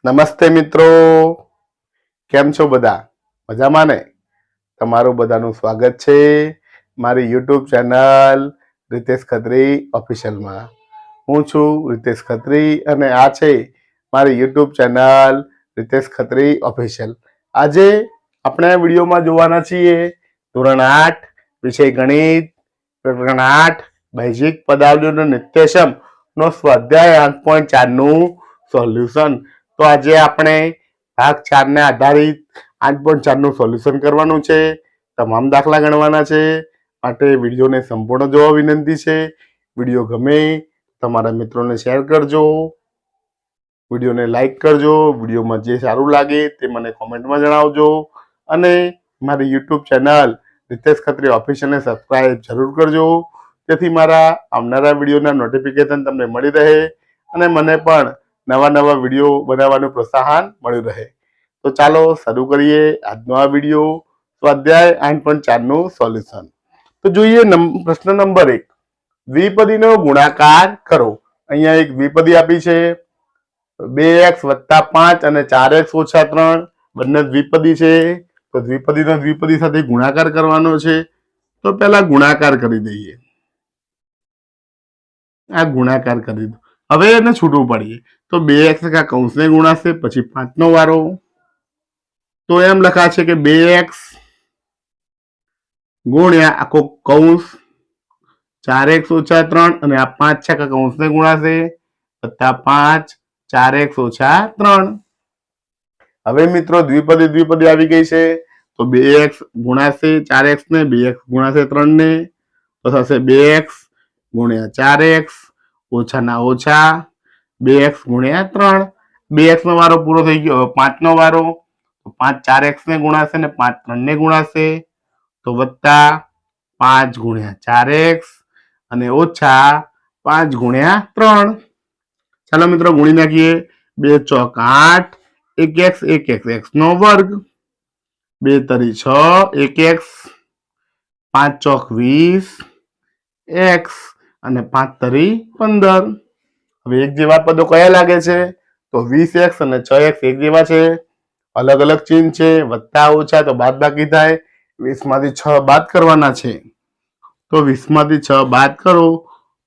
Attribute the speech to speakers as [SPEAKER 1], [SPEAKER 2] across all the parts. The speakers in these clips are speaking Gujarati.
[SPEAKER 1] નમસ્તે મિત્રો, કેમ છો બધા? મજામાં ને? તમારું બધાનું સ્વાગત છે મારી યુટ્યુબ ચેનલ રિતેશ ખત્રી ઓફિશિયલમાં. હું છું રિતેશ ખત્રી અને આ છે મારી YouTube channel Ritesh Khatri official. આજે આપણે આ વિડીયોમાં જોવાના છીએ ધોરણ 8 વિષય ગણિત પ્રકરણ 8 બૈજિક પદાવલીઓનો નિત્યસમ નો સ્વાધ્યાય 8.4 નું સોલ્યુશન. તો આજે આપણે ભાગ 4 ને આધારિત 8.4 નું સોલ્યુશન કરવાનું છે. તમામ દાખલા ગણવાના છે. માટે વિડીયોને સંપૂર્ણ જોવા વિનંતી છે. વિડીયો ગમે તમારા મિત્રોને શેર કરજો, વિડીયોને લાઈક કરજો, વિડીયોમાં જે સારું લાગે તે મને કોમેન્ટમાં જણાવજો અને મારી યુટ્યુબ ચેનલ રિતેશ ખત્રી ઓફિશિયલને સબસ્ક્રાઇબ જરૂર કરજો, જેથી મારા આવનારા વિડીયોના નોટિફિકેશન તમને મળી રહે અને મને પણ નવા વિડીયો બનાવવાનું પ્રોત્સાહન મળ્યું રહે. તો ચાલો શરૂ કરીએ આજનો આ વિડીયો, સ્વાધ્યાય 8.4 નું સોલ્યુશન. તો જોઈએ પ્રશ્ન નંબર 1, દ્વિપદીનો ગુણાકાર કરો. અહીંયા એક દ્વિપદી આપી છે 2x + 5 અને 4x - 3, બંને દ્વિપદી છે. તો દ્વિપદીનો દ્વિપદી સાથે ગુણાકાર કરવાનો છે. તો પહેલા ગુણાકાર કરી દઈએ. આ ગુણાકાર કરી દો. હવે એને છૂટું પાડીએ. તો 2x કૌંસને ગુણાશે, પછી 5 નો વારો. તો એમ લખાશે કે 2x ગુણ્યા આખો કૌંસ 4x - 3 અને આ 5 કૌંસને ગુણાશે +5 4x - 3. હવે મિત્રો દ્વિપદી આવી ગઈ છે. તો 2x ગુણાશે 4x ને, 2x ગુણાશે 3 ને, તો થશે 2x ગુણ્યા 4x ઓછાના ઓછા 2x ગુણ્યા 3. 2x નો વારો પૂરો થઈ ગયો. હવે 5 નો વારો. 5 4x ને ગુણાશે ને 5 3 ને ગુણાશે, તો વત્તા 5 ગુણ્યા 4x અને ઓછા 5 ગુણ્યા 3. ચાલો મિત્રો ગુણી નાખીએ. 2 ચોક 8, 1x 1x x નો વર્ગ, 2 તરી 6 1x, 5 ચોક 20 x અને 5 તરી 15. હવે એક જેવા પદો કયા લાગે છે? તો 20x અને 6x એક જેવા છે, અલગ અલગ ચિહ્ન છે, વત્તા ઓછા તો બાદબાકી થાય. 20 માંથી 6 બાદ કરવાના છે. તો 20 માંથી 6 બાદ કરો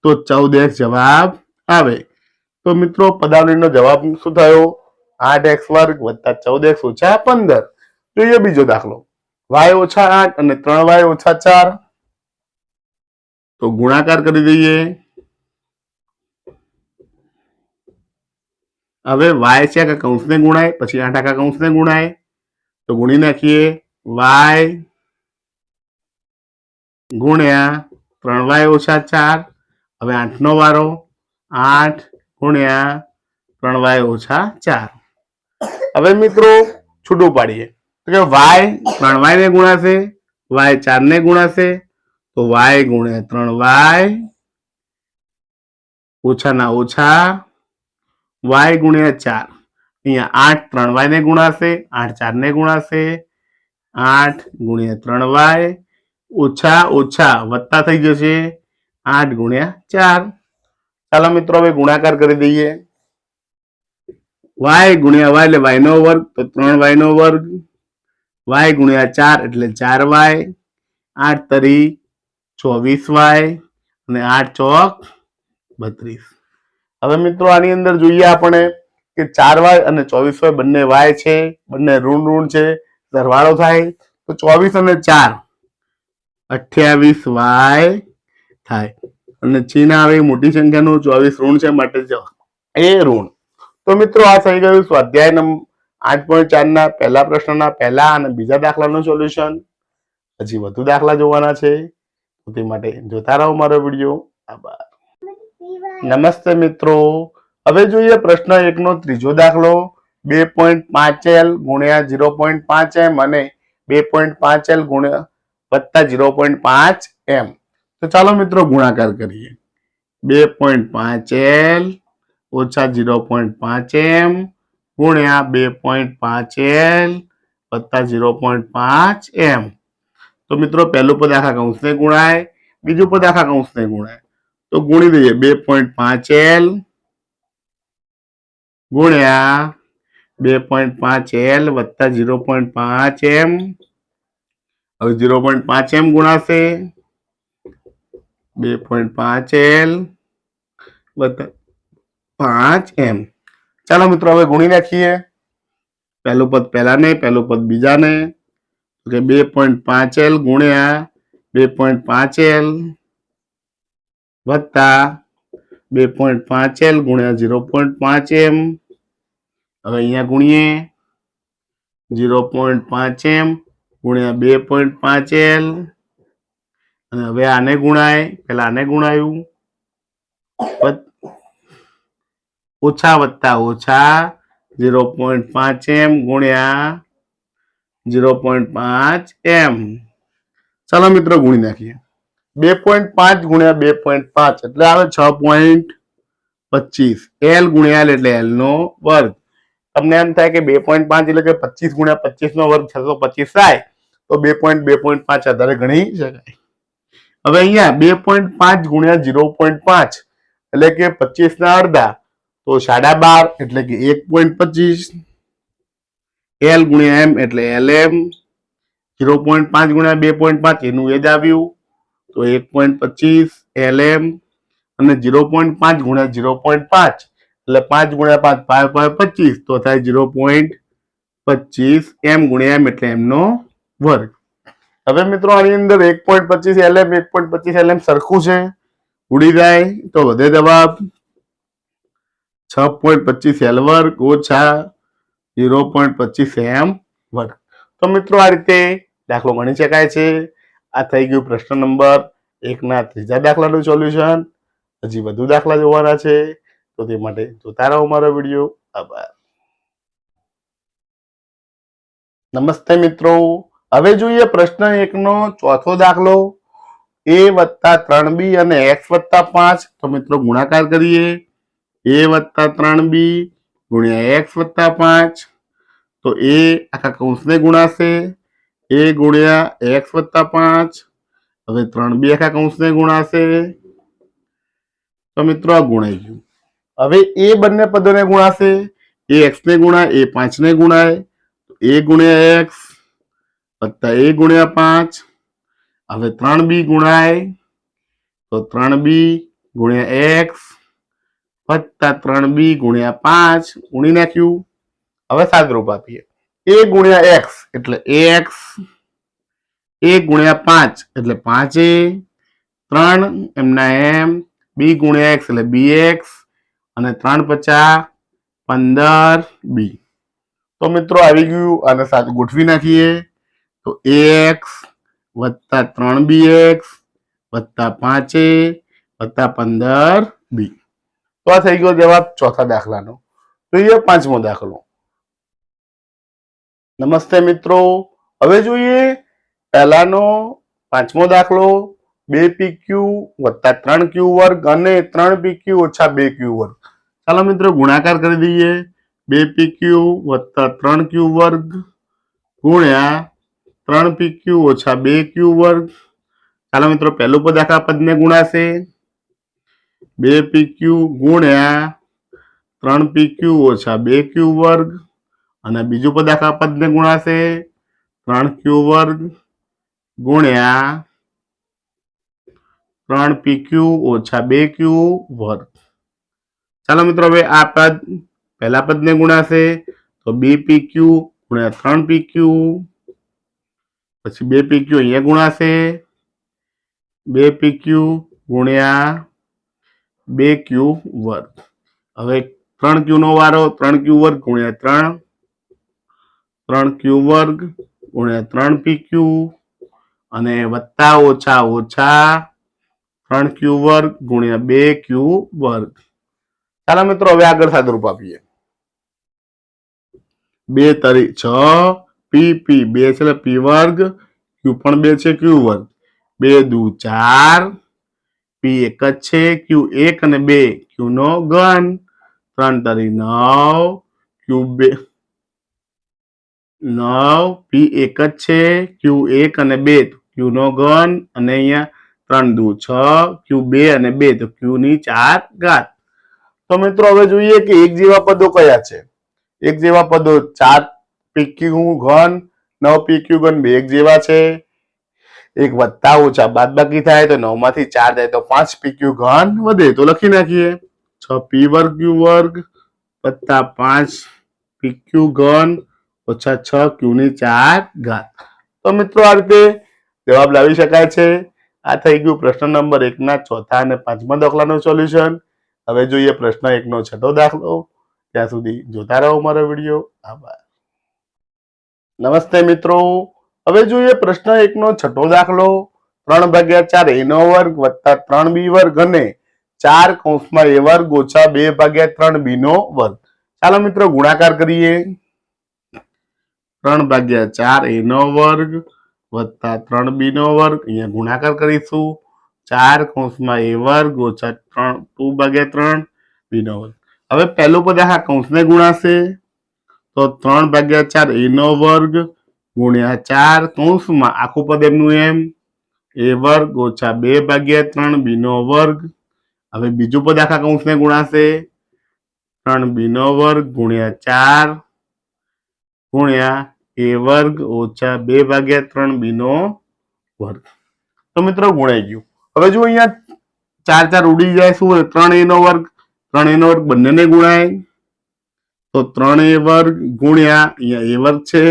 [SPEAKER 1] તો 14x જવાબ આવે. તો મિત્રો પદાવલીનો જવાબ શું થયો? 8x² + 14x - 15. જોઈએ બીજો દાખલો, y - 8 અને 3y - 4. તો ગુણાકાર કરી દઈએ. હવે y છે કે કૌંસને ગુણાય, પછી 8 કૌંસને ગુણાય. તો ગુણી નાખીએ. y ગુણ્યા 3y - 4. હવે 8 નો વારો. 8 ગુણ્યા 3y - 4. હવે મિત્રો છૂટું પાડીએ. તો કે y 3y ને ગુણાશે, y 4 ને ગુણાશે, તો y ગુણ્યા 3y ઓછાના ઓછા y ગુણ્યા 4. અહીંયા 8 3y ને ગુણાશે, 8 4 ને ગુણાશે, 8 ગુણ્યા 3y ઓછા ઓછા વત્તા થઈ જશે 8 ગુણ્યા 4. ચાલો મિત્રો હવે ગુણાકાર કરી દઈએ. y ગુણ્યા y એટલે y નો વર્ગ, તો 3y નો વર્ગ, y ગુણ્યા 4 એટલે 4y, 8 તરી 24y અને 8 ચોક 32. હવે મિત્રો આની અંદર જોઈએ આપણે કે 4y અને 24y બંને y છે, બંને ઋણ છે, સરવાળો થાય તો 24 અને 4 28y થાય અને ચિહ્ન આવે મોટી સંખ્યાનું, 24 ઋણ છે માટે એ ઋણ. તો મિત્રો આ થઈ ગયું સ્વાધ્યાય 8.4 ના પહેલા પ્રશ્નના પહેલા અને બીજા દાખલાનું સોલ્યુશન. હજી વધુ દાખલા જોવાના છે, તે માટે જોતા રહો મારો વિડીયો. આભાર. નમસ્તે મિત્રો, હવે જોઈએ પ્રશ્ન 1 નો ત્રીજો દાખલો. 2.5l ગુણ્યા 0.5m અને 2.5l ગુણ્યા વત્તા 0.5m. તો ચાલો મિત્રો ગુણાકાર કરીએ. 2.5l ઓછા 0.5m ગુણ્યા 2.5l વત્તા 0.5m. તો મિત્રો પહેલું પદ આખા કૌંસને ગુણાય, બીજું પદ આખા કૌંસને ગુણાય. તો ગુણી દઈએ. 2.5l ગુણ્યા 2.5L વત્તા 0.5M. હવે 0.5M ગુણાશે 2.5L વત્તા 5M. ચાલો મિત્રો હવે ગુણી નાખીએ. પહેલું પદ પહેલાને, પહેલું પદ બીજાને. 2.5L ગુણ્યા 2.5L વત્તા 2.5L ગુણ્યા 0.5M. હવે અહીંયા ગુણીએ 0.5M ગુણ્યા 2.5L. અને હવે આને ગુણાય, પેલા આને ગુણાયું, ઓછા વત્તા ઓછા 0.5M ગુણ્યા 0.5M. ચાલો મિત્રો ગુણી નાખીએ. 2.5 ગુણ્યા 2.5 એટલે આવે 6.25. L ગુણ્યા L એટલે L નો વર્ગ. તમને એમ થાય કે 2.5 એટલે કે 25 ગુણ્યા 25 નો વર્ગ 625 થાય, તો 2.5 આધારે ગણી શકાય. હવે અહીંયા 2.5 ગુણ્યા 0.5 એટલે કે 25 ના અડધા, તો 12.5 એટલે કે 1.25. L ગુણ્યા M એટલે LM. 0.5 ગુણ્યા 2.5 એનું એ જ આવ્યું, તો 1.25 LM. અને 0.5 ગુણ્યા 0.5 એટલે 5 ગુણ્યા 5 5 તો થાય 0.25 M ગુણ્યા M એટલે M નો વર્ગ. હવે મિત્રો આની અંદર 1.25 LM 1.25 LM સરખું છે, ઉડી જાય તો વધે જવાબ 6.25 L વર્ગ ઓછા 0.25 M વર્ગ. તો મિત્રો આ રીતે દાખલો ગણી શકાય છે. આ થઈ ગયું પ્રશ્ન નંબર 1 ના ત્રીજા દાખલાનું સોલ્યુશન. હજી વધુ દાખલા જોવાના છે, તો તે માટે જોતા રહો મારો વિડીયો. આભાર. નમસ્તે મિત્રો, હવે જોઈએ પ્રશ્ન 1 નો ચોથો દાખલો. a વત્તા 3b અને x વત્તા 5. તો મિત્રો ગુણાકાર કરીએ. a વત્તા 3b ગુણ્યા x વત્તા 5. તો a આખા કૌંસને ગુણાશે, a ગુણ્યા x વત્તા 5. હવે 3b આખા કૌંસને ગુણાશે. તો મિત્રો આ ગુણાઈ ગયું. હવે એ બંને પદોને ગુણાશે. એ x ને ગુણાય, એ 5 ને ગુણાય. a ગુણ્યા x વત્તા a ગુણ્યા 5. હવે 3b ગુણાય, તો 3b ગુણ્યા x વત્તા 3b ગુણ્યા 5 ગુણી નાખ્યું. હવે સાદરૂપ આપીએ. a ગુણ્યા x એટલે ax, a ગુણ્યા 5 એટલે 5a, 3 એમના એમ, b ગુણ્યા x એટલે bx, અને 3 × 5 = 15b. તો મિત્રો આવી ગયું. આને સાથે ગોઠવી નાખીએ. તો ax વત્તા 3bx વત્તા 5a વત્તા 15b. તો આ થઈ ગયો જવાબ ચોથા દાખલાનો. જોઈએ પાંચમો દાખલો. નમસ્તે મિત્રો, હવે જોઈએ પહેલાનો પાંચમો દાખલો. 2pq વત્તા 3q વર્ગ અને 3pq ઓછા 2q વર્ગ. ચાલો મિત્રો ગુણાકાર કરી દઈએ. 2pq વત્તા 3q વર્ગ ગુણ્યા 3pq ઓછા 2q વર્ગ. ચાલો મિત્રો પહેલું પદ આખા પદને ગુણાશે. 2pq ગુણ્યા 3pq ઓછા 2q વર્ગ. અને બીજું પદ આખા પદને ગુણાશે. 3q વર્ગ ગુણ્યા 3pq ઓછા 2q વર્ગ. ચાલો મિત્રો હવે આ પદ પહેલા પદને ગુણાશે. તો 2pq ગુણ્યા 3pq, પછી 2pq અહીંયા ગુણાશે. 2pq ગુણ્યા 2q વર્ગ. હવે 3q નો વારો. 3q વર્ગ ગુણ્યા 3q વર્ગ ગુણ્યા 3pq અને વત્તા ઓછા ઓછા 3q વર્ગ ગુણ્યા 2q વર્ગ. ચાલો મિત્રો હવે આગળ સાદુરૂપ આપીએ. 2 તરી 6, p 2 છે એટલે p વર્ગ, q પણ 2 છે q વર્ગ. 2 દુ 4, p એક જ છે, q 1 અને 2 q નો ઘન. 3 તરી 9, q 9, p એક જ છે, q 1 અને 2 q નો ઘન. અને અહીંયા 3 દુ 6, q 2 અને 2 તો q ની 4 ઘાત. તો મિત્રો હવે જોઈએ કે એક જેવા પદો કયા છે. એક જેવા પદો 4 PQ ઘન 9 PQ ઘન બે એક જેવા છે. એક વત્તા ઓછા બાદબાકી થાય તો 9 માંથી 4 જાય તો 5 PQ ઘન વધે. તો લખી નાખીએ 6P વર્ગ Q વર્ગ વત્તા 5 PQ ઘન ઓછા 6Q ની 4 ઘાત. તો મિત્રો આ રીતે જવાબ લાવી શકાય છે. આ થઈ ગયું પ્રશ્ન નંબર 1 ના ચોથા અને પાંચમા દાખલાનું સોલ્યુશન. હવે જોઈએ પ્રશ્ન 1 નો છઠ્ઠો દાખલો. ત્યાં સુધી જોતા રહો મારો વિડીયો. આભાર. નમસ્તે મિત્રો, હવે જોઈએ પ્રશ્ન 1 નો છઠ્ઠો દાખલો. 3/4 a નો વર્ગ વત્તા 3b વર્ગ અને 4 કૌંસમાં a વર્ગ ઓછા 2/3 b નો વર્ગ. ચાલો મિત્રો ગુણાકાર કરીએ. 3/4 a નો વર્ગ વત્તા 3b નો વર્ગ, અહીંયા ગુણાકાર કરીશું. 4 કૌંસમાં a વર્ગ ઓછા 2/3 b નો વર્ગ. હવે પહેલું પદ આખા કૌંસને ગુણાશે તો 3/4 a નો વર્ગ ગુણ્યા 4 કૌંસમાં આખું પદ એમનું એમ a વર્ગ ઓછા 2/3 b નો વર્ગ. હવે બીજું પદ આખા કૌંસને ગુણાશે 3b નો વર્ગ ગુણ્યા 4 ગુણ્યા a વર્ગ ઓછા 2/3 b નો વર્ગ. તો મિત્રો ગુણાઈ ગયું. હવે જો અહીંયા 4 4 ઉડી જાય, શું 3a નો વર્ગ, 3a નો વર્ગ બંનેને ગુણાય તો 3a વર્ગ ગુણ્યા અહીંયા a વર્ગ છે,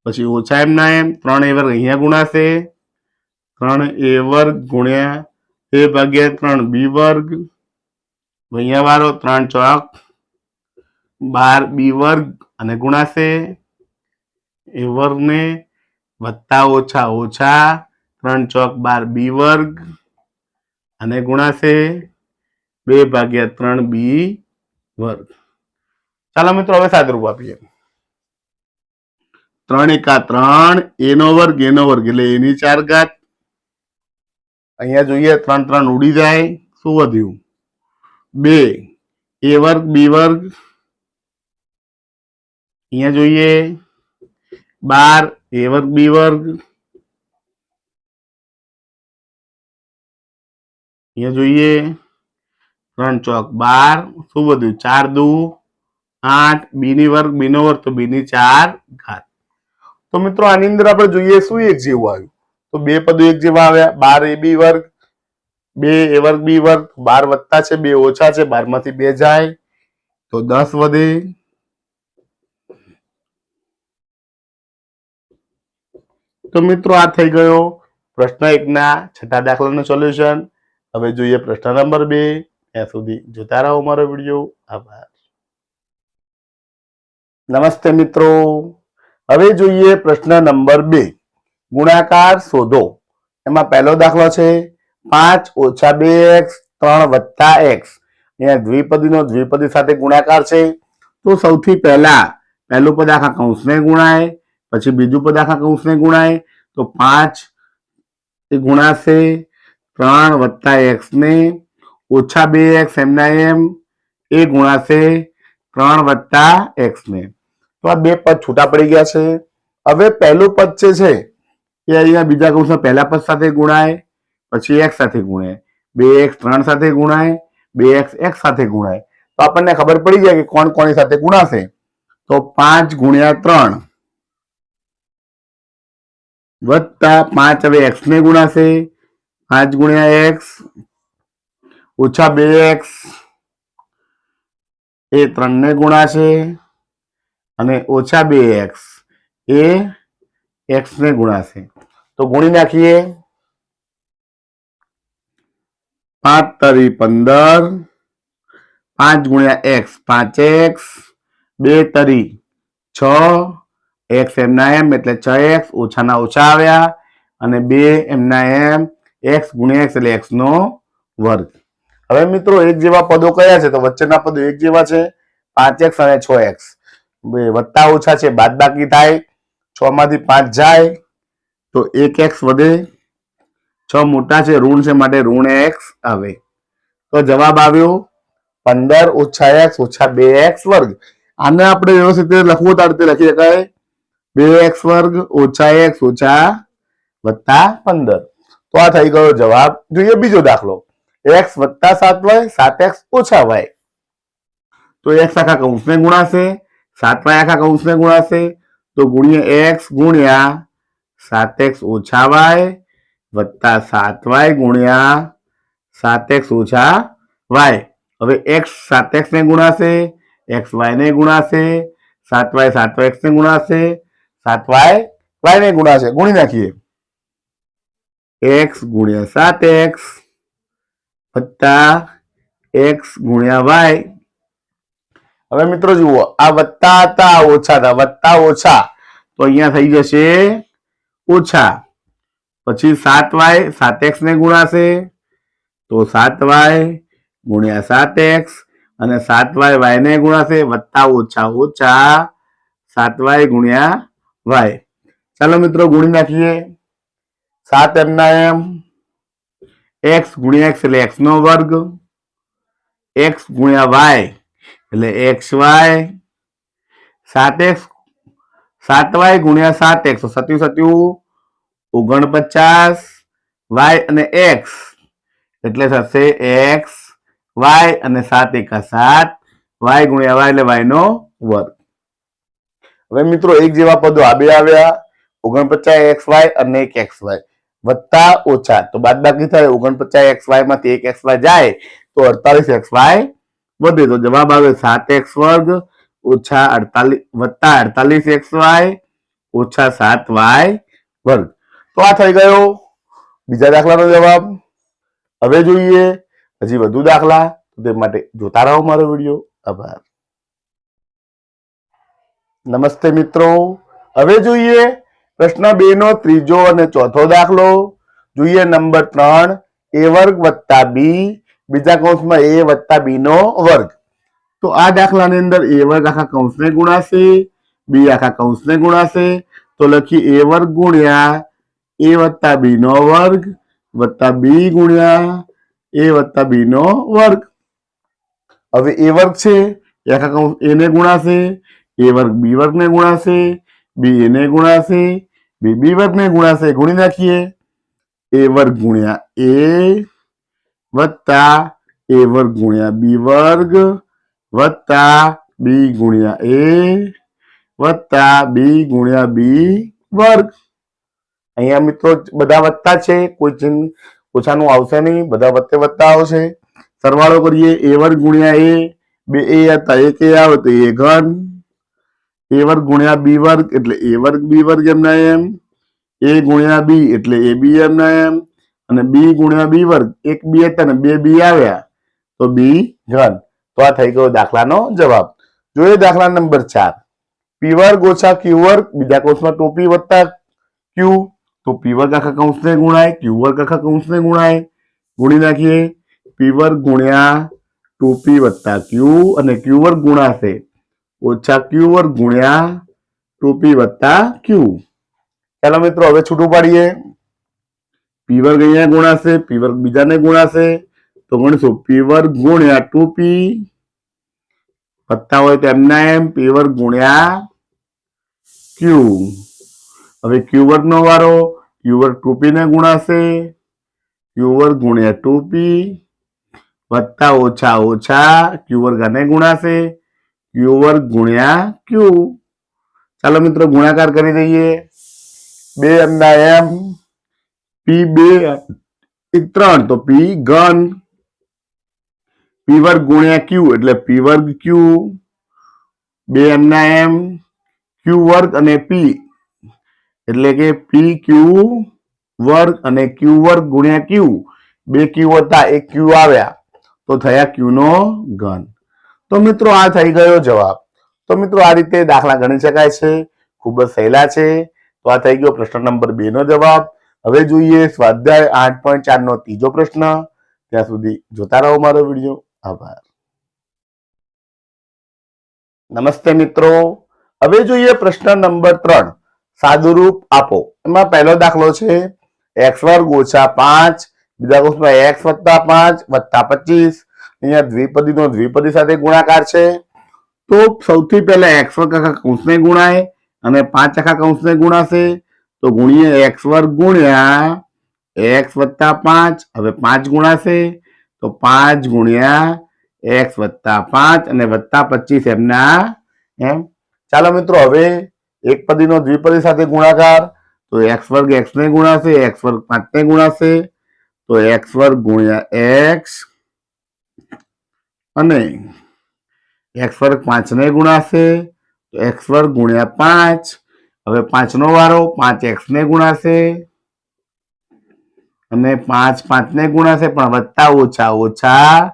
[SPEAKER 1] પછી ઓછા એમના એમ 3a વર્ગ અહીંયા ગુણાશે, 3a વર્ગ ગુણ્યા 2/3 b વર્ગ, અહીંયા વાળો 3 ચોક 12 b વર્ગ અને ગુણાશે a વર્ગ ને વત્તા ઓછા ઓછા 3 ચોક 12 b વર્ગ અને ગુણાશે 2/3 b વર્ગ. ચાલો મિત્રો હવે સાદુરૂપ આપીએ. 3 એકા 3 a નો વર્ગ a નો વર્ગ એટલે a ની 4 ઘાત. અહીંયા જોઈએ 3 3 ઉડી જાય, શું વધ્યું 2 a વર્ગ b વર્ગ. અહીંયા જોઈએ 12 a વર્ગ b વર્ગ. અહીંયા જોઈએ 3 ચોક 12, શું વધ્યું 4 દુ 8 b ની વર્ગ b નો વર્ગ તો b ની 4 ઘાત. તો મિત્રો આની અંદર આપણે જોઈએ શું એક જેવું આવ્યું, તો બે પદો એક જેવા આવ્યા. 12 ab વર્ગ 2 a વર્ગ b વર્ગ, 12 વત્તા છે 2 ઓછા છે, 12 માંથી 2 જાય તો 10 વધે. તો મિત્રો આ થઈ ગયો પ્રશ્ન 1 ના છઠ્ઠા દાખલાનું સોલ્યુશન. હવે જોઈએ પ્રશ્ન નંબર 2. ત્યાં સુધી જોતા રહો મારો વિડીયો. આભાર. નમસ્તે મિત્રો, હવે જોઈએ પ્રશ્ન નંબર 2. ગુણાકાર શોધો. એમાં પહેલો દાખલો છે 5 ઓછા 2x 3 વત્તા x. અહીંયા દ્વિપદીનો દ્વિપદી સાથે ગુણાકાર છે. તો સૌથી પહેલા પહેલું પદ આખા કૌંસને ગુણાય, પછી બીજું પદ આખા કૌંસને ગુણાય તો 5 એ ગુણાશે 3 વત્તા x ને ઓછા 2x એમના એમ એ ગુણાશે 3 વત્તા x ને. તો આ બે પદ છૂટા પડી ગયા છે. હવે પહેલું પદ છે એ અહીંયા બીજા કૌંસમાં પહેલા પદ સાથે ગુણાય, પછી x સાથે ગુણાય, 2x 3 સાથે ગુણાય, 2x x સાથે ગુણાય. તો આપણને ખબર પડી જાય કે કોણ કોની સાથે ગુણાશે. તો 5 ગુણ્યા 3 વત્તા 5 હવે x ને ગુણાશે, 5 ગુણ્યા x ઓછા 2x એ 3 ને ગુણાશે અને ઓછા 2x એ x ને ગુણાશે. તો ગુણી નાખીએ. 5 તરી 15, 5 ગુણ્યા x 5x, 2 તરી 6, x એમના એમ એટલે 6x ઓછાના ઓછા આવ્યા અને 2 એમના એમ x ગુણ્યા x એટલે x નો વર્ગ. હવે મિત્રો એક જેવા પદો કયા છે, તો વચ્ચેના પદો એક જેવા છે 5x અને 6x. વત્તા ઓછા છે બાદબાકી થાય, 6 માંથી 5 જાય તો 1x વધે, 6 મોટા છે ઋણ છે માટે ઋણ x આવે. તો જવાબ આવ્યો 15 ઓછા x ઓછા 2x વર્ગ. આને આપણે વ્યવસ્થિત લખવું તો આ રીતે લખી શકાય 2x વર્ગ ઓછા x ઓછા વત્તા 15. તો આ થઈ ગયો જવાબ. જોઈએ બીજો દાખલો x વત્તા 7y 7x ઓછા y. તો x આખા કૌંસને ગુણાશે, 7y આખા કૌંસને ગુણાશે, તો ગુણ્યા x ગુણ્યા 7x ઓછા y વત્તા 7y ગુણ્યા 7x ઓછા y. હવે x 7x ને ગુણાશે, xy ને ગુણાશે, 7y 7x ને ગુણાશે, 7y y ને ગુણાશે. ગુણી નાખીએ. x ગુણ્યા 7x વત્તા x ગુણ્યા y. હવે મિત્રો જુઓ, આ વત્તા હતા, ઓછા હતા, વત્તા ઓછા તો અહીંયા થઈ જશે ઓછા. પછી 7y 7x ને ગુણાશે, તો 7y ગુણ્યા 7x અને 7y y ને ગુણાશે, વત્તા ઓછા ઓછા 7y ગુણ્યા y. ચાલો મિત્રો ગુણી નાખીએ. 7 એમના એમ, x ગુણ્યા x એટલે x નો વર્ગ, x ગુણ્યા y એટલે xy, 7y ગુણ્યા 7x તો 7 49, y અને x એટલે થશે x y અને 7 એકા 7, y ગુણ્યા y એટલે y નો વર્ગ. હવે મિત્રો એક જેવા પદો આ બે આવ્યા, 49xy અને 1xy વત્તા ઓછા તો બાદબાકી થાય. 49xy માંથી 1xy જાય તો 48xy વધે, તો જવાબ આવે 7x વર્ગ ઓછા 48 વત્તા 48xy ઓછા 7y વર્ગ. તો આ થઈ ગયો બીજા દાખલાનો જવાબ. હવે જોઈએ હજી વધુ દાખલા, તે માટે જોતા રહો મારો વિડીયો. આભાર. નમસ્તે મિત્રો, હવે જોઈએ પ્રશ્ન 2 નો ત્રીજો અને ચોથો દાખલો. જોઈએ નંબર 3, a વર્ગ વત્તા b બીજા કૌંસમાં a વત્તા b નો વર્ગ. તો આ દાખલાની અંદર a વર્ગ આખા કૌંસને ગુણાશે, b આખા કૌંસને ગુણાશે, તો લખી a વર્ગ ગુણ્યા a વત્તા b નો વર્ગ વત્તા b ગુણ્યા a વત્તા b નો વર્ગ. હવે a વર્ગ છે એ આખા કૌંસ a ને ગુણાશે, a વર્ગ b વર્ગને ગુણાશે, b a ને ગુણાશે, b b વર્ગને ગુણાશે. ગુણી નાખીએ. a વર્ગ ગુણ્યા a વત્તા a વર્ગ ગુણ્યા b વર્ગ વત્તા b ગુણ્યા a વત્તા b ગુણ્યા b વર્ગ. અહીંયા મિત્રો બધા વત્તા છે, કોઈ ચિહ્ન ઓછાનું આવશે નહીં, બધા વત્તે વત્તા આવશે. સરવાળો કરીએ. a વર્ગ ગુણ્યા a, બે a હતા, એક a આવે તો a ઘન, a વર્ગ ગુણ્યા b વર્ગ એટલે a વર્ગ b વર્ગ એમના એમ, a ગુણ્યા b એટલે a b એમના એમ, અને b ગુણ્યા b વર્ગ, એક b હતા ને બે b આવ્યા તો b ઘન. તો આ થઈ ગયો દાખલાનો જવાબ. જોઈએ દાખલા નંબર 4, p વર્ગ ઓછા q વર્ગ બીજા કૌંસમાં 2p વત્તા q, તો p વર્ગ આખા કૌંસને ગુણાય, q વર્ગ આખા કૌંસને ગુણાય. ગુણી નાખીએ. p વર્ગ ગુણ્યા 2p વત્તા q અને q વર્ગ ગુણાશે ઓછા q વર્ગ ગુણ્યા 2p વત્તા q. ચાલો મિત્રો હવે છૂટું પાડીએ. p વર્ગ અહીંયા ગુણાશે, p વર્ગ બીજાને ગુણાશે, તો ગણીશું p વર્ગ ગુણ્યા 2p વત્તા હોય તો એમના એમ p વર્ગ ગુણ્યા q. હવે q વર્ગ નો વારો, q વર્ગ 2p ને ગુણાશે, q વર્ગ ગુણ્યા 2p વત્તા ઓછા ઓછા q વર્ગ આને ગુણાશે, q વર્ગ ગુણ્યા q. ચાલો મિત્રો ગુણાકાર કરી દઈએ. 2 એમના એમ, p 2 3 તો p ઘન, p વર્ગ ગુણ્યા q એટલે p વર્ગ q, 2 એમના એમ, q વર્ગ અને p એટલે કે p q વર્ગ અને q વર્ગ ગુણ્યા q, બે q હતા એક q આવ્યા તો થયા q નો ઘન. તો મિત્રો આ થઈ ગયો જવાબ. તો મિત્રો આ રીતે દાખલા ગણી શકાય છે, ખૂબ જ સહેલા છે. તો આ થઈ ગયો પ્રશ્ન નંબર 2 નો જવાબ. હવે જોઈએ સ્વાધ્યાય 8.4 નો ત્રીજો પ્રશ્ન. ત્યાં સુધી જોતા રહો મારો વિડીયો. આભાર. નમસ્તે મિત્રો, હવે જોઈએ પ્રશ્ન નંબર 3, સાદુરૂપ આપો. એમાં પહેલો દાખલો છે x વર્ગ ઓછા 5 બીજા કૌંસમાં x વત્તા 5 વત્તા 25. અહીંયા દ્વિપદીનો દ્વિપદી સાથે ગુણાકાર છે. તો સૌથી પહેલા x વર્ગ આખા કૌંસને ગુણાય અને 5 આખા કૌંસને ગુણાશે, તો ગુણીએ x વર્ગ ગુણ્યા x વત્તા 5. હવે 5 ગુણાશે તો 5 ગુણ્યા x વત્તા 5 અને વત્તા 25 એમના એમ. ચાલો મિત્રો હવે એક પદીનો દ્વિપદી સાથે ગુણાકાર, તો x વર્ગ x ને ગુણાશે, x વર્ગ 5 ને ગુણાશે, તો x વર્ગ ગુણ્યા x અને x વર્ગ 5 ને ગુણાશે, તો x વર્ગ ગુણ્યા 5. હવે 5 નો વારો, 5x ને ગુણાશે અને 5 5 ને ગુણાશે પણ વત્તા ઓછા ઓછા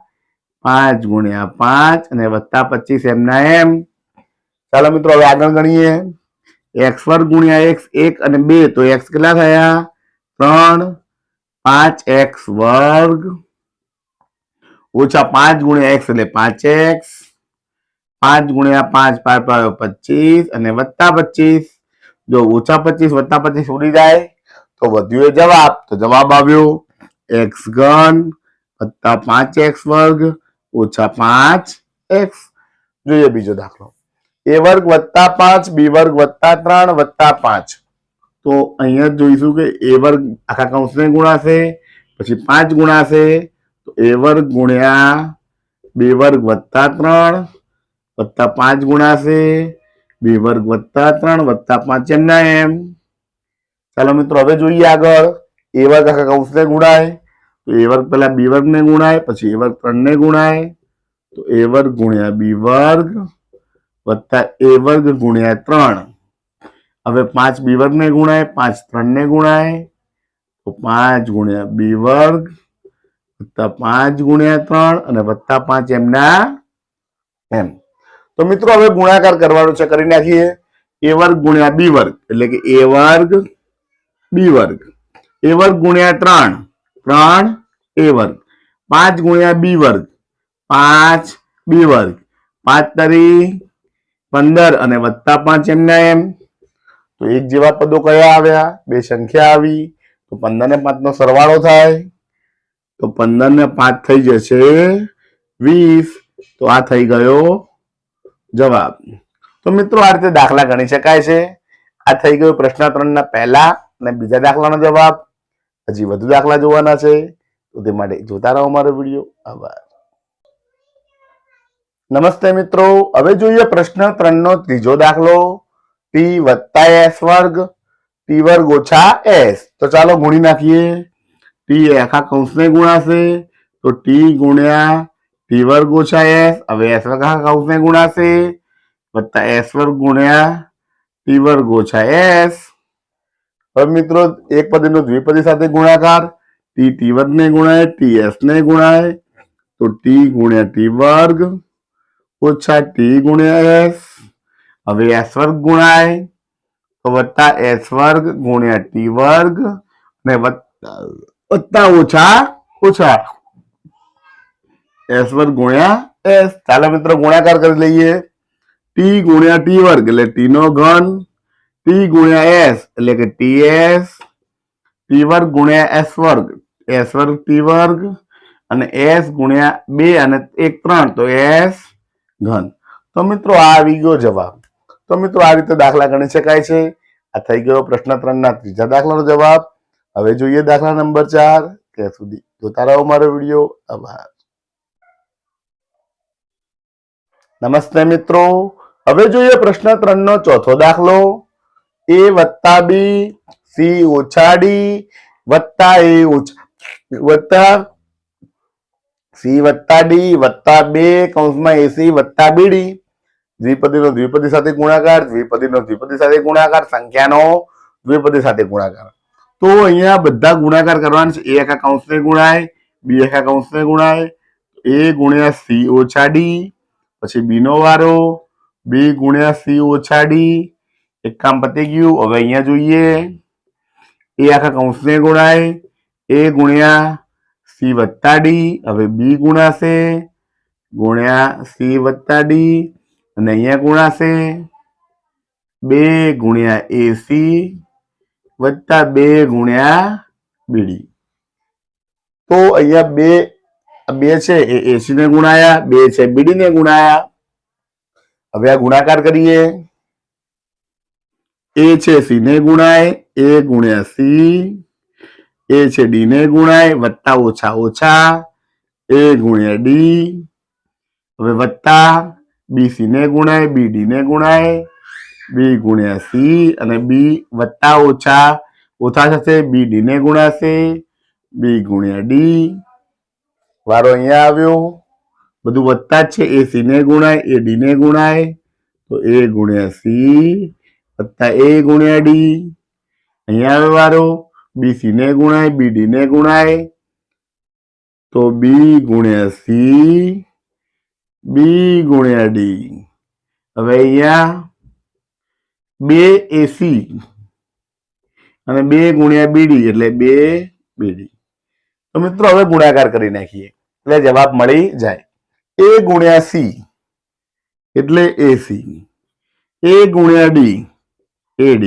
[SPEAKER 1] 5 ગુણ્યા 5 અને વત્તા 25 એમના એમ. ચાલો મિત્રો હવે આગળ ગણીએ. x વર્ગ ગુણ્યા x 1 અને 2, તો x કેટલા થયા 3, 5x વર્ગ ઓછા 5 ગુણ્યા x એટલે 5x, 5 ગુણ્યા 5 25 અને વત્તા 25. જો ઓછા 25 વત્તા 25 ઉડી જાય તો વધ્યો એ જવાબ, તો જવાબ આવ્યો x ઘન વત્તા 5x વર્ગ ઓછા 5x. જોઈએ બીજો દાખલો. a વર્ગ વત્તા 5 b વર્ગ વત્તા 3 વત્તા 5. તો અહીંયા જોઈશું કે a વર્ગ આખા કૌંસને ગુણાશે, પછી 5 ગુણાશે, તો a વર્ગ ગુણ્યા b વર્ગ વત્તા 3 વત્તા 5 ગુણાશે, b વર્ગ વત્તા 3 વત્તા 5 એમના એમ. ચાલો મિત્રો હવે જોઈએ આગળ. a વર્ગ આખા કૌંસને ગુણાય, તો a વર્ગ પહેલા b વર્ગને ગુણાય, પછી a વર્ગ 3 ને ગુણાય, તો a વર્ગ ગુણ્યા b વર્ગ વત્તા a વર્ગ ગુણ્યા 3. હવે 5 b વર્ગને ગુણાય, 5 3 ને ગુણાય, તો 5 ગુણ્યા b વર્ગ વત્તા 5 ગુણ્યા 3 અને વત્તા 5 એમના એમ. તો મિત્રો હવે ગુણાકાર કરવાનો છે, કરી નાખીએ. a વર્ગ ગુણ્યા b વર્ગ એટલે કે a વર્ગ b વર્ગ, a વર્ગ ગુણ્યા 3 3 a વર્ગ, 5 ગુણ્યા b વર્ગ 5 b વર્ગ, 5 તરી 15 અને વત્તા 5 એમના એમ. તો એક જેવા પદો કયા આવ્યા? બે સંખ્યા આવી, તો 15 ને 5 નો સરવાળો થાય, તો 15 ને 5 થઈ જશે 20. તો આ થઈ ગયો જવાબ. તો મિત્રો આ રીતે દાખલા ગણી શકાય છે. આ થઈ ગયો પ્રશ્ન 3 ના પહેલા અને બીજા દાખલાનો જવાબ. હજી વધુ દાખલા જોવાના છે, તો તે માટે જોતા રહો અમારો વિડીયો. આભાર. નમસ્તે મિત્રો, હવે જોઈએ પ્રશ્ન 3 નો ત્રીજો દાખલો. t વત્તા s વર્ગ t વર્ગ ઓછા s. તો ચાલો ગુણી નાખીએ. t આખા કૌંસને ગુણાશે, તો t ગુણ્યા t વર્ગ ઓછા s. હવે s વર્ગ આખા કૌંસને ગુણાશે વત્તા s વર્ગ ગુણ્યા t વર્ગ ઓછા s. હવે મિત્રો એક પદીનો દ્વિપદી સાથે ગુણાકાર, t વર્ગ ને ગુણાય, t s ને ગુણાય, તો t ગુણ્યા t વર્ગ ઓછા t ગુણ્યા s. હવે s વર્ગ ગુણાય તો વત્તા s વર્ગ ગુણ્યા t વર્ગ અને વત્તા ઓછા ઓછા s વર્ગ ગુણ્યા s. ચાલો મિત્રો ગુણાકાર કરી લઈએ. t ગુણ્યા t વર્ગ એટલે t નો ઘન, t ગુણ્યા s એટલે કે ts, t વર્ગ ગુણ્યા s વર્ગ t વર્ગ અને s ગુણ્યા 2 અને 1 3, તો s ઘન. તો મિત્રો આ આવી ગયો જવાબ. તો મિત્રો આ રીતે દાખલા ગણી શકાય છે. આ થઈ ગયો પ્રશ્ન 3 ના ત્રીજા દાખલાનો જવાબ. હવે જોઈએ દાખલા નંબર 4. ત્યાં સુધી જોતા રહો મારો વિડીયો. આભાર. નમસ્તે મિત્રો, હવે જોઈએ પ્રશ્ન 3 નો ચોથો દાખલો. a વત્તા b c ઓછા d વત્તા a વત્તા c વત્તા d વત્તા 2 કૌંસમાં ac વત્તા bd. દ્વિપદીનો દ્વિપદી સાથે ગુણાકાર, દ્વિપદીનો દ્વિપદી સાથે ગુણાકાર, સંખ્યાનો દ્વિપદી સાથે ગુણાકાર. તો અહીંયા બધા ગુણાકાર કરવાના છે. a આખા કૌંસને ગુણાય, b આખા કૌંસને ગુણાય, a ગુણ્યા c ઓછા d, પછી b નો વારો, b ગુણ્યા c ઓછા d. એક કામ પતી ગયું. હવે અહીંયા જોઈએ. a આખા કૌંસને ગુણાય, a ગુણ્યા c વત્તા d. હવે b ગુણાશે ગુણ્યા c વત્તા d અને અહીંયા ગુણાશે 2 ગુણ્યા ac વત્તા 2 ગુણ્યા bd. તો અહીંયા બે છે એ ac ને ગુણાયા, 2 છે bd ને ગુણાયા. હવે આ ગુણાકાર કરીએ. a છે c ને ગુણાય, a ગુણ્યા c, a છે d ને ગુણાય વત્તા ઓછા ઓછા a ગુણ્યા d હવે વત્તા BC ને ગુણાય, BD ને ગુણાય, B ગુણ્યા C અને B વત્તા ઓછા ઓછા થશે, BD ને ગુણાશે, B ગુણ્યા D. વારો અહીંયા આવ્યો, બધું વત્તા જ છે. AC ને ગુણાય, AD ને ગુણાય તો A ગુણ્યા C વત્તા A ગુણ્યા D. અહીંયા આવે વારો, BC ને ગુણાય, BD ને ગુણાય તો B ગુણ્યા C, B ગુણ્યા D. હવે અહીંયા 2AC અને 2 ગુણ્યા BD એટલે 2BD. તો મિત્રો હવે ગુણાકાર કરી નાખીએ એટલે જવાબ મળી જાય. A ગુણ્યા C એટલે AC, A ગુણ્યા D AD,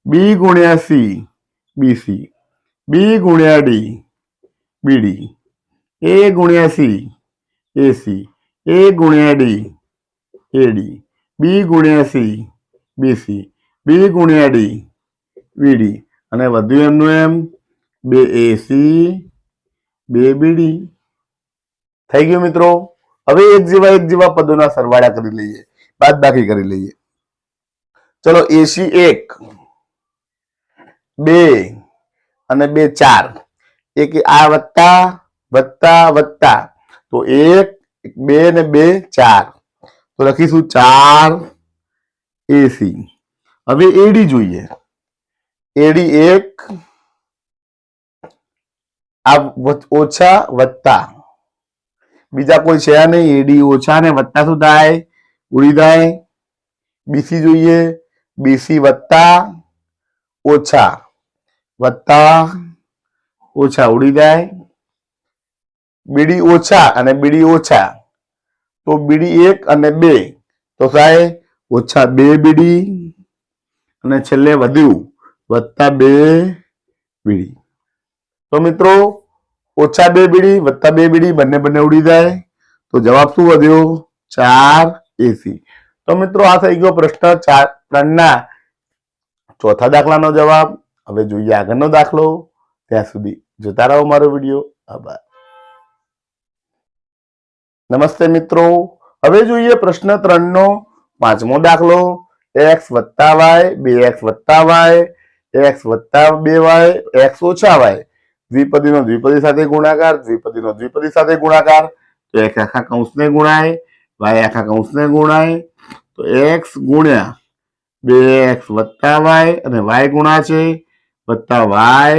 [SPEAKER 1] B ગુણ્યા C BC, B ગુણ્યા D BD, A ગુણ્યા C AC, A ગુણ્યા D AD, B ગુણ્યા C BC, B ગુણ્યા D BD અને વધુ એમનું એમ 2AC 2BD. થઈ ગયું મિત્રો. હવે એક જેવા પદોના સરવાળા કરી લઈએ, બાદબાકી કરી લઈએ. ચલો AC 1 2 અને 2 4, એક આ વત્તા વત્તા વત્તા તો 1 2 ને 2 4 તો લખીશું 4 AC. હવે AD જોઈએ. AD 1 આ ઓછા વત્તા બીજા કોઈ છે નહીં. AD ઓછા ને વત્તા શું થાય? ઉડી જાય. BC જોઈએ. BC વત્તા ઓછા ઉડી જાય. BD ઓછા અને BD ઓછા તો BD 1 અને 2 તો થાય ઓછા 2BD અને છેલ્લે વધ્યું વત્તા 2BD. તો મિત્રો ઓછા 2BD વત્તા 2BD બંને ઉડી જાય તો જવાબ શું વધ્યો? 4AC. તો મિત્રો આ થઈ ગયો પ્રશ્ન 3 ના ચોથા દાખલાનો જવાબ. હવે જોઈએ આગળનો દાખલો. ત્યાં સુધી જોતા રહો મારો વિડીયો. આભાર. નમસ્તે મિત્રો. હવે જોઈએ પ્રશ્ન 3 નો 5મો દાખલો. x વત્તા y 2x વત્તા y x વત્તા 2y x ઓછા y દ્વિપદીનો દ્વિપદી સાથે ગુણાકાર, દ્વિપદીનો દ્વિપદી સાથે ગુણાકાર તો x આખા કૌંસને ગુણાય, y આખા કૌંસને ગુણાય તો x ગુણ્યા 2x વત્તા y અને y ગુણા છે વત્તા y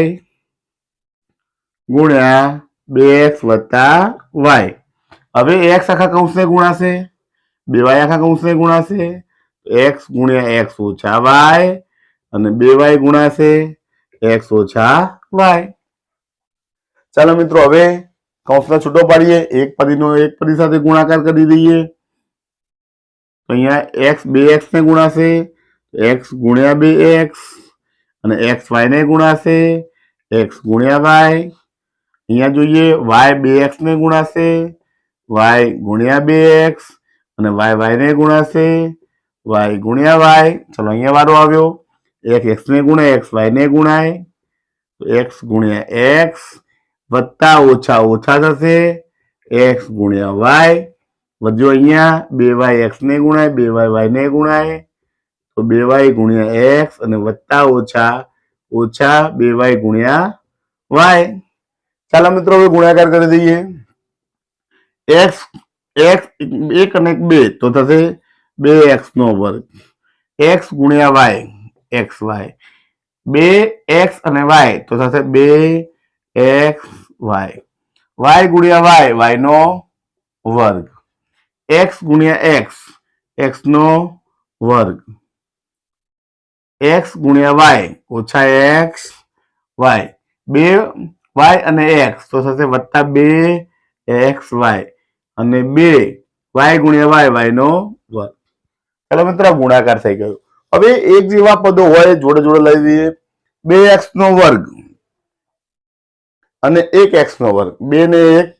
[SPEAKER 1] ગુણ્યા 2x વત્તા y. હવે x આખા કૌંસને ગુણાશે, 2y આખા કૌંસને ગુણાશે x ગુણ્યા x ઓછા y અને 2y ગુણાશે x ઓછા y. ચાલો મિત્રો હવે કૌંસને છૂટો પાડીએ. એક પદીનો એક પદી સાથે ગુણાકાર કરી દઈએ. તો અહીંયા x 2x ને ગુણાશે x ગુણ્યા 2x અને x y ને ગુણાશે x ગુણ્યા y. અહીંયા જોઈએ y 2x ને ગુણાશે y ગુણ્યા 2x અને y ને ગુણાશે y ગુણ્યા y. ચલો અહીંયા વારો આવ્યો. x ને ગુણાય x y ને ગુણાય તો x ગુણ્યા x વત્તા ઓછા ઓછા થશે x ગુણ્યા y. વધ્યો અહીંયા 2y x ને ગુણાય 2y y ને ગુણાય તો 2y ગુણ્યા x અને વત્તા ઓછા ઓછા 2y ગુણ્યા y. ચાલો મિત્રો હવે ગુણાકાર કરી દઈએ. x 1 અને 2 તો થશે 2x નો વર્ગ x ગુણ્યા y xy 2x અને y તો થશે 2xy y ગુણ્યા y નો વર્ગ x ગુણ્યા x નો વર્ગ x ગુણ્યા y ઓછા x y 2y અને x તો થશે વત્તા 2xy અને 2y ગુણ્યા y નો વર્ગ. ચાલો મિત્રો ગુણાકાર થઈ ગયો. હવે એક જેવા પદો હોય જોડે જોડે લઈ લઈએ. 2x નો વર્ગ અને 1x નો વર્ગ 2 ને 1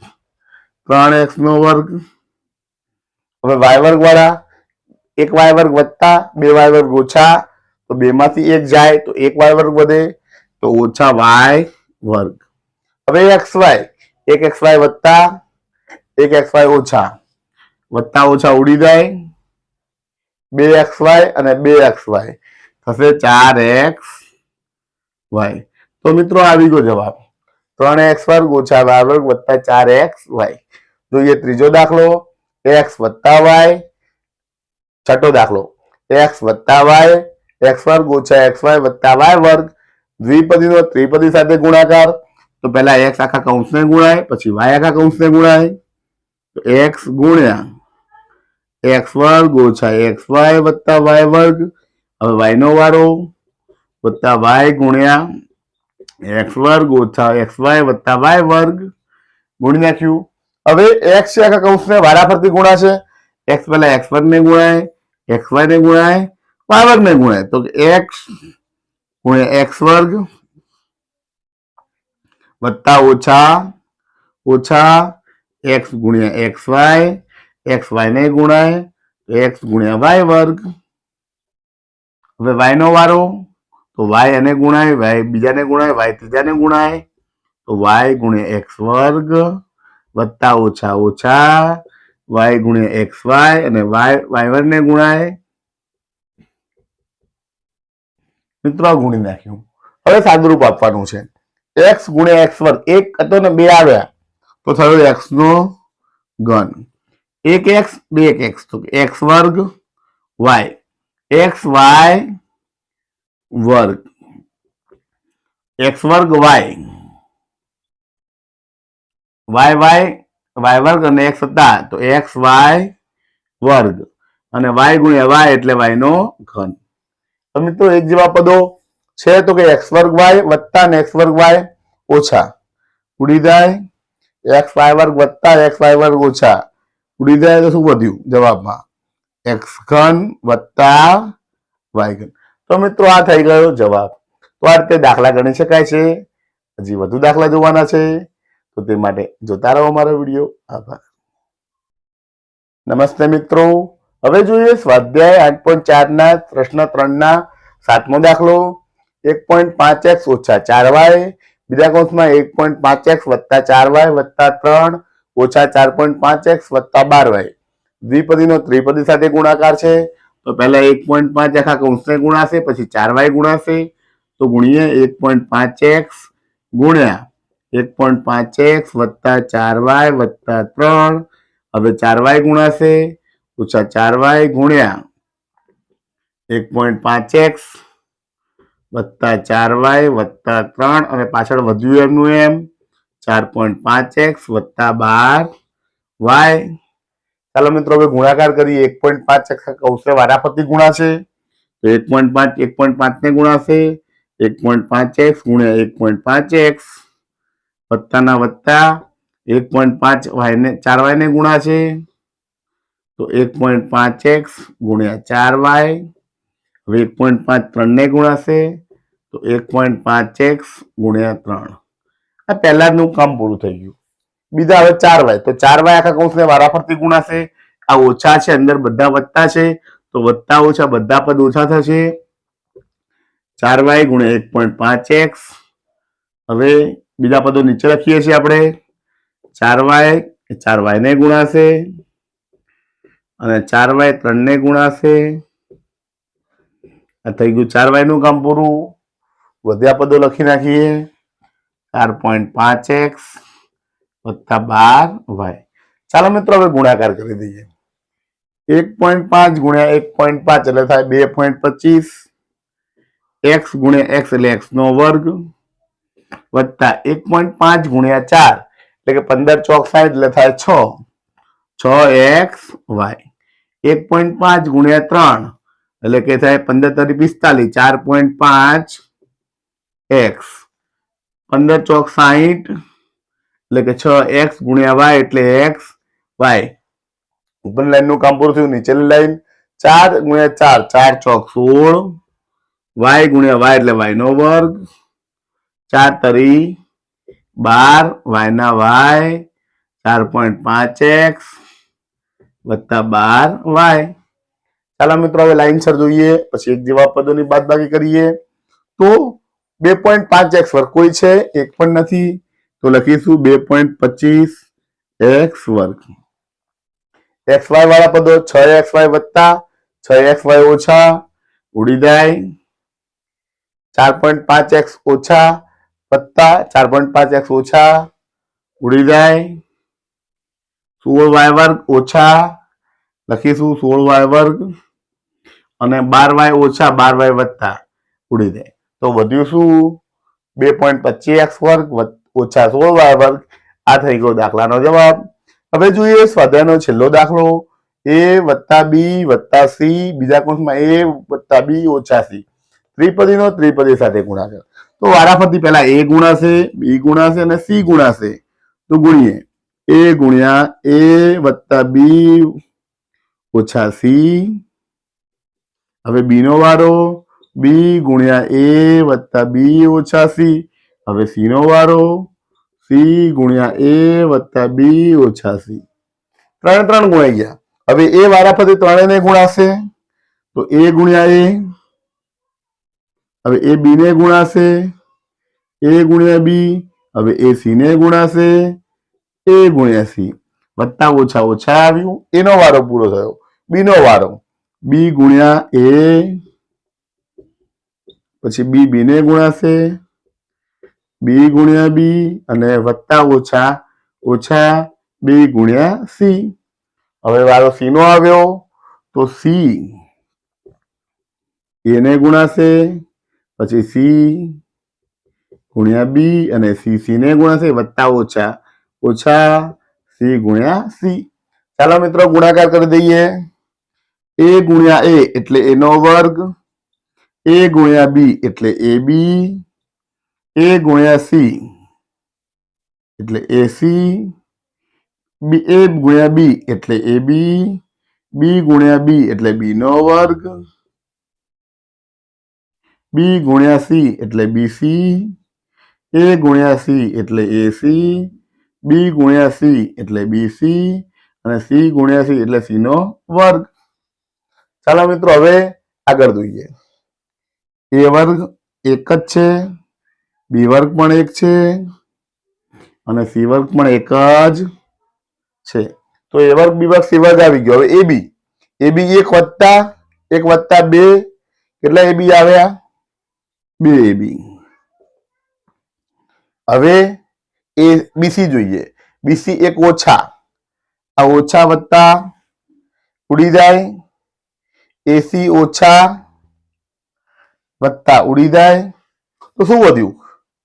[SPEAKER 1] 3x નો વર્ગ. હવે y વર્ગ વાળા 1y વર્ગ વત્તા 2y વર્ગ ઓછા તો 2 માંથી 1 જાય તો 1y વર્ગ વધે તો ઓછા y વર્ગ. હવે xy 1xy વત્તા 1xy ઓછા વત્તા ઓછા ઉડી જાય, 2xy અને 2xy થશે 4xy. તો મિત્રો આવી ગયો જવાબ 3x વર્ગ ઓછા y વર્ગ વત્તા 4xy. જોઈએ ત્રીજો દાખલો x વત્તા y. છઠ્ઠો દાખલો x વત્તા y, x વર્ગ ઓછા xy વત્તા y વર્ગ દ્વિપદીનો ત્રિપદી સાથે ગુણાકાર. તો પહેલા x આખા કૌંસને ગુણાય, પછી y આખા કૌંસને ગુણાય. તો x ગુણ્યા x વર્ગ ઓછા xy વત્તા y વર્ગ. હવે y નો વારો વત્તા y ગુણ્યા x વર્ગ ઓછા xy વત્તા y વર્ગ ગુણી નાખ્યું. હવે x છે આખા કૌંસને વારાફરતી ગુણાશે. x પહેલા x વર્ગ ને ગુણાય, xy ને ગુણાય, y વર્ગ ને ગુણાય. તો x ગુણ્યા x વર્ગ વત્તા ઓછા x ગુણ્યા xy, xy ને ગુણાય તો x ગુણ્યા y વર્ગ. હવે y નો વારો તો y એને ગુણાય, y બીજાને ગુણાય, y ત્રીજાને ગુણાય. તો y ગુણ્યા x વર્ગ વત્તા ઓછા y ગુણ્યા xy અને y વર્ગ ને ગુણાય. મિત્રો ગુણી નાખ્યું. હવે સાદુરૂપ આપવાનું છે. x ગુણ્યા x વર્ગ, એક હતો ને બે આવ્યા તો થયો x નો ઘન. એક x બે x તો x વર્ગ y, xy વર્ગ, x વર્ગ y, y વર્ગ અને x હતા તો xy વર્ગ અને y ગુણ્યા y એટલે y નો ઘન. તો મિત્રો એક જેવા પદો છે તો કે x વર્ગ y વત્તા ને x વર્ગ y ઓછા ઉડી જાય, xy વર્ગ વત્તા xy વર્ગ ઓછા ઉડી જાય. તો શું વધ્યું જવાબમાં? x ઘન વત્તા y ઘન. તો મિત્રો આ થઈ ગયો જવાબ. તો આ રીતે દાખલા ગણી શકાય છે. હજી વધુ દાખલા જોવાના છે તો તે માટે જોતા રહો અમારો વિડીયો. આભાર. નમસ્તે મિત્રો, હવે જોઈએ સ્વાધ્યાય 8.4 ના પ્રશ્ન 3 ના 7મો દાખલો. 1.5x ઓછા 4y બીજા કૌંસમાં 1.5x વત્તા 4y વત્તા 3 ઓછા 4.5x વત્તા 12y દ્વિપદીનો ત્રિપદી સાથે ગુણાકાર છે. તો પહેલા 1.5 આખા કૌંસને ગુણાશે, પછી 4y ગુણાશે. તો ગુણીએ 1.5x ગુણ્યા 1.5x વત્તા 4y વત્તા 3. હવે 4y ગુણાશે ઓછા 4y ગુણ્યા 1.5x વત્તા 4y વત્તા 3 અને પાછળ વધ્યું એમનું એમ 4.5x વત્તા 12y. ચાલો મિત્રો હવે ગુણાકાર કરીએ. 1.5x કૌંસને વારાફરતી ગુણાશે તો 1.5 ને ગુણાશે, 1.5x ગુણ્યા 1.5x વત્તાના વત્તા 1.5 ને 4y ને ગુણાશે તો 1.5x ગુણ્યા 4y. હવે 1.5 3 ને ગુણાશે તો 1.5x ગુણ્યા 3. આ પહેલાનું કામ પૂરું થઈ ગયું. બીજા હવે 4y, તો 4y આખા કૌંસને વારાફરતી ગુણાશે. આ ઓછા છે, અંદર બધા વત્તા છે તો વત્તા ઓછા બધા પદ ઓછા થશે. 4y ગુણ્યા 1.5x. હવે બીજા પદો નીચે લખીએ છીએ આપણે. 4y ને ગુણાશે અને 4y 3 ને ગુણાશે. આ થઈ ગયું 4y નું કામ પૂરું. વધ્યા પદો લખી નાખીએ. 4.5x વત્તા 12y. ચાલો મિત્રો હવે ગુણાકાર કરી દઈએ. 1.5 ગુણ્યા 1.5 એટલે થાય 2.25. x ગુણ્યા x એટલે x નો વર્ગ વત્તા 1.5 ગુણ્યા 4 એટલે કે 15 ચોક 60 એટલે થાય 6xy. 1.5 ગુણ્યા 3 એટલે કે થાય 15 તરી 45, 4.5x 15 ચોક 60 એટલે કે 6x ગુણ્યા y એટલે x y. ઉપર લાઈન નું કામ પૂરું થયું. નીચેની લાઈન 4 ગુણ્યા 4 4 ચોક 16 y ગુણ્યા y એટલે y નો વર્ગ 4 તરી 12 y ના y 4.5x વત્તા 12y. ચાલો મિત્રો હવે લાઈનસર જોઈએ, પછી એક જેવા પદોની બાદબાકી કરીએ. તો 2.5x વર્ગ કોઈ છે? એક પણ નથી તો લખીશું 2.25x વર્ગ. XY વાળા પદો 6XY વત્તા 6XY ઓછા ઉડી જાય. 4.5x ઓછા વત્તા 4.5x ઓછા ઉડી જાય. 16y વર્ગ ઓછા લખીશું 16y વર્ગ અને 12y ઓછા 12y વત્તા ઉડી જાય. તો વધ્યું શું? 2.25x વર્ગ ઓછા 16y વર્ગ. આ થઈ ગયો દાખલાનો જવાબ. હવે જોઈએ સ્વાધ્યાયનો છેલ્લો દાખલો. a વત્તા b વત્તા c બીજા કૌંસમાં a વત્તા b ઓછા c ત્રિપદીનો ત્રિપદી સાથે ગુણાકાર. તો વારાફરતી પહેલા a ગુણાશે, b ગુણાશે અને c ગુણાશે. તો ગુણીએ a ગુણ્યા a વત્તા b ઓછા c. હવે b નો વારો, b ગુણ્યા a વત્તા b ઓછા c. હવે c નો વારો, c ગુણ્યા a વત્તા b ઓછા c. ત્રણ ત્રણ ગુણાઈ ગયા. હવે એ વારાફરતી ત્રણેયને ગુણાશે. તો a ગુણ્યા a. હવે એ b ને ગુણાશે, a ગુણ્યા b. હવે એ c ને ગુણાશે, a ગુણ્યા c. વત્તા ઓછા ઓછા આવ્યું. એનો વારો પૂરો થયો. b નો વારો, b ગુણ્યા a. પછી b ને ગુણાશે, b ગુણ્યા b અને વત્તા ઓછા ઓછા b ગુણ્યા c. હવે વારો c નો આવ્યો. તો c a ને ગુણાશે, પછી c ગુણ્યા b અને c ને ગુણાશે વત્તા ઓછા ઓછા c ગુણ્યા c. ચાલો મિત્રો ગુણાકાર કરી દઈએ. a ગુણ્યા a એટલે a નો વર્ગ, a ગુણ્યા b એટલે ab, a ગુણ્યા c એટલે ac, a ગુણ્યા b એટલે ab, b ગુણ્યા b એટલે b નો વર્ગ, b ગુણ્યા c એટલે bc, a ગુણ્યા c એટલે ac, b ગુણ્યા c એટલે bc અને c ગુણ્યા c એટલે c નો વર્ગ. ચાલો મિત્રો હવે આગળ જોઈએ. a વર્ગ એક જ છે, b વર્ગ પણ એક છે અને c વર્ગ પણ એક જ છે. તો a વર્ગ b વર્ગ c વર્ગ આવી ગયો. હવે ab એક વત્તા 2 કેટલા ab આવ્યા? 2ab. હવે bc જોઈએ. bc એક ઓછા, આ ઓછા વત્તા ઉડી જાય, ac ઓછા વત્તા ઉડી જાય. તો શું વધ્યું?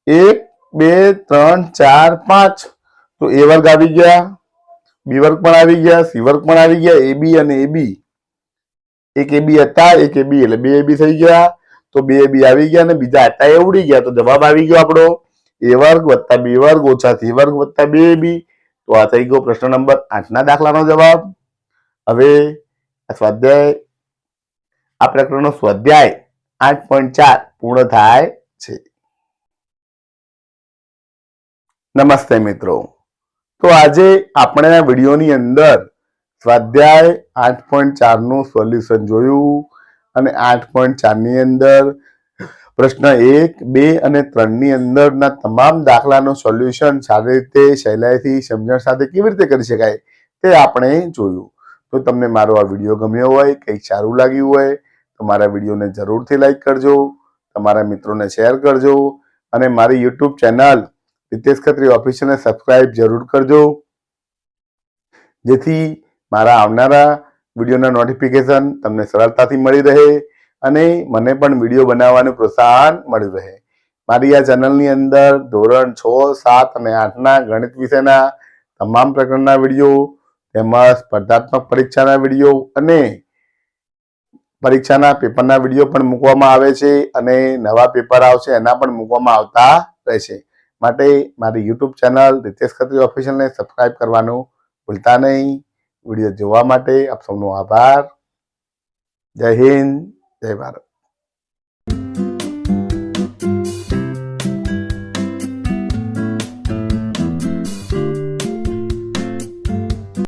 [SPEAKER 1] 1 2 3 4 5. તો a વર્ગ આવી ગયા, b વર્ગ પણ આવી ગયા, c વર્ગ પણ આવી ગયા, ab અને ab. એક ab હતા, એક ab એટલે 2ab થઈ ગયા. તો 2ab આવી ગયા અને બીજા હતા એ ઉડી ગયા. તો જવાબ આવી ગયો આપણો a વર્ગ વત્તા b વર્ગ ઓછા c વર્ગ વત્તા 2ab. તો આ થઈ ગયો પ્રશ્ન નંબર 8 ના દાખલાનો જવાબ. હવે સ્વાધ્યાય આ પ્રકરણનો સ્વાધ્યાય 8.4 પૂર્ણ થાય છે. નમસ્તે મિત્રો. તો આજે આપણે આ વિડીયોની અંદર સ્વાધ્યાય 8.4 નું સોલ્યુશન જોયું અને 8.4 ની અંદર પ્રશ્ન 1, 2 અને 3 ની અંદરના તમામ દાખલાનું સોલ્યુશન સારી રીતે સહેલાઈથી સમજણ સાથે કેવી રીતે કરી શકાય તે આપણે જોયું. તો તમને મારો આ વિડીયો ગમ્યો હોય, કંઈક સારું લાગ્યું હોય તો મારા વિડીયોને જરૂરથી લાઈક કરજો, તમારા મિત્રોને શેર કરજો અને મારી યુટ્યુબ ચેનલ રિતેશ ખત્રી ઓફિશિયલને સબસ્ક્રાઇબ જરૂર કરજો, જેથી મારા આવનારા વિડીયોના નોટિફિકેશન તમને સરળતાથી મળી રહે અને મને પણ વિડીયો બનાવવાનું પ્રોત્સાહન મળી રહે. મારી આ ચેનલની અંદર ધોરણ 6, 7 અને 8ના ગણિત વિષયના તમામ પ્રકારના વિડીયો તેમજ સ્પર્ધાત્મક પરીક્ષાના વિડીયો અને પરીક્ષાના પેપરના વિડીયો પણ મૂકવામાં આવે છે અને નવા પેપર આવશે એના પણ મૂકવામાં આવતા રહેશે. માટે મારી યુટ્યુબ ચેનલ રિતેશ ખત્રી ઓફિશિયલને સબસ્ક્રાઇબ કરવાનું ભૂલતા નહીં. વિડીયો જોવા માટે આપ સૌનો આભાર. જય હિન્દ, જય ભારત.